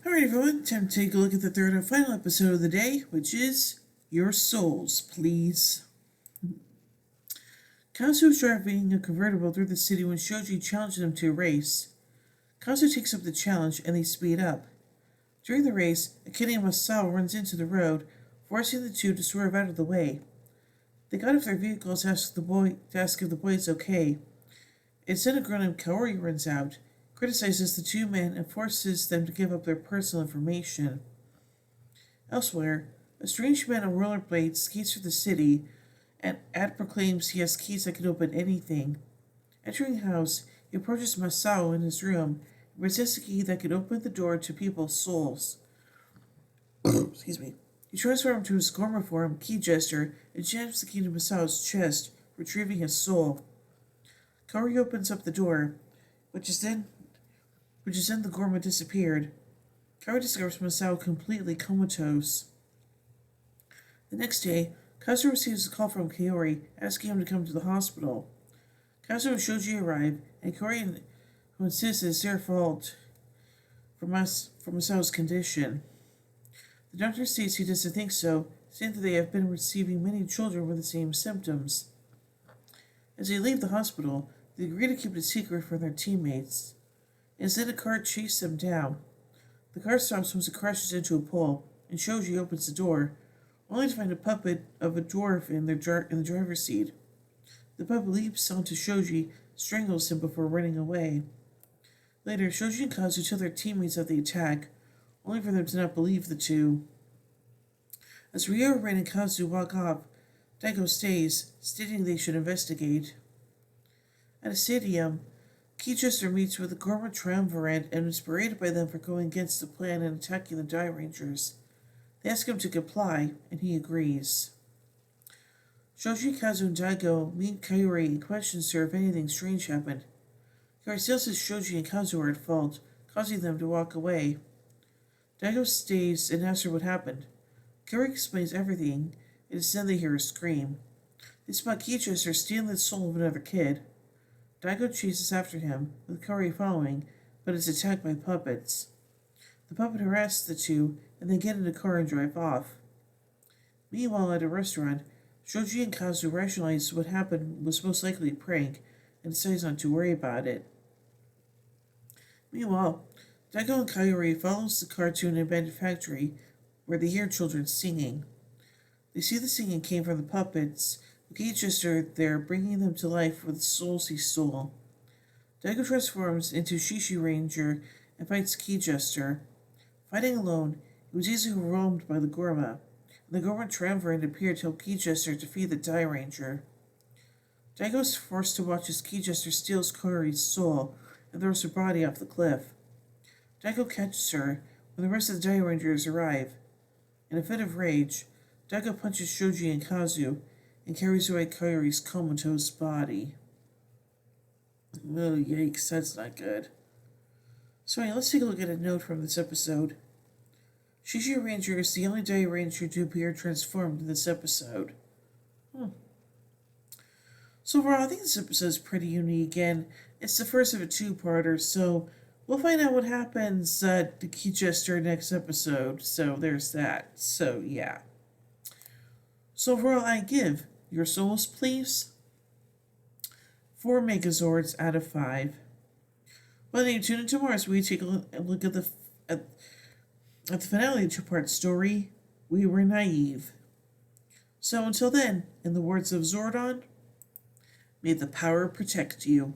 Alright, everyone, time to take a look at the third and final episode of the day, which is Your Souls, Please. Kazu is driving a convertible through the city when Shoji challenges him to a race. Kazu takes up the challenge and they speed up. During the race, Akane and Masao runs into the road, forcing the two to swerve out of the way. They got off their vehicles to ask if the boy is okay. Instead, a girl named Kaori runs out, criticizes the two men, and forces them to give up their personal information. Elsewhere, a strange man on rollerblades skates through the city, and Ad proclaims he has keys that can open anything. Entering a house, he approaches Masao in his room and presents a key that can open the door to people's souls. Excuse me. He transforms into his Gorma form, Key Jester, and jams the key to Masao's chest, retrieving his soul. Kaori opens up the door, which is then the Gorma disappeared. Kaori discovers Masao completely comatose. The next day, Kazu receives a call from Kaori asking him to come to the hospital. Kazu and Shoji arrive, and Kaori insists it's their fault for Masao's condition. The doctor states he doesn't think so, saying that they have been receiving many children with the same symptoms. As they leave the hospital, they agree to keep it a secret from their teammates. Instead, a car chases them down. The car stops once it crashes into a pole, and Shoji opens the door, only to find a puppet of a dwarf in the driver's seat. The puppet leaps onto Shoji, strangles him before running away. Later, Shoji and Kazu tell their teammates of the attack, only for them to not believe the two. As Ryo, Ren, and Kazu walk off, Daigo stays, stating they should investigate. At a stadium, Keychester meets with the Gorma Triumvirate and is berated by them for going against the plan and attacking the Die Rangers. They ask him to comply, and he agrees. Shoji, Kazu, and Daigo meet Kaori and questions her if anything strange happened. Kaori still says Shoji and Kazu are at fault, causing them to walk away. Daigo stays and asks her what happened. Kaori explains everything, and instead they hear a scream. They spot Keychester stealing the soul of another kid. Daigo chases after him, with Kaori following, but is attacked by puppets. The puppet harasses the two, and they get in a car and drive off. Meanwhile, at a restaurant, Shoji and Kazu rationalize what happened was most likely a prank, and decides not to worry about it. Meanwhile, Daigo and Kaori follows the car to an abandoned factory, where they hear children singing. They see the singing came from the puppets, with Keychester there bringing them to life with the souls he stole. Daigo transforms into Shishi Ranger and fights Keychester. Fighting alone, he was easily overwhelmed by the Gorma, and the Gorma Triumvirate appeared to help Keychester defeat the Die Ranger. Daigo is forced to watch as Keychester steals Kaori's soul and throws her body off the cliff. Daigo catches her when the rest of the Die Rangers arrive. In a fit of rage, Daigo punches Shoji and Kazu and carries away Kaori's comatose body. Oh, yikes, that's not good. So anyway, let's take a look at a note from this episode. Shishi Ranger is the only Die Ranger to appear transformed in this episode. So overall, I think this episode is pretty unique, and it's the first of a two-parter, so we'll find out what happens to Keychester next episode. So there's that. So yeah. So overall, I give Your Souls, Please 4 Megazords out of 5. Well, then tune in tomorrow as we take a look at the finale of the two-part story, We Were Naive. So until then, in the words of Zordon, may the power protect you.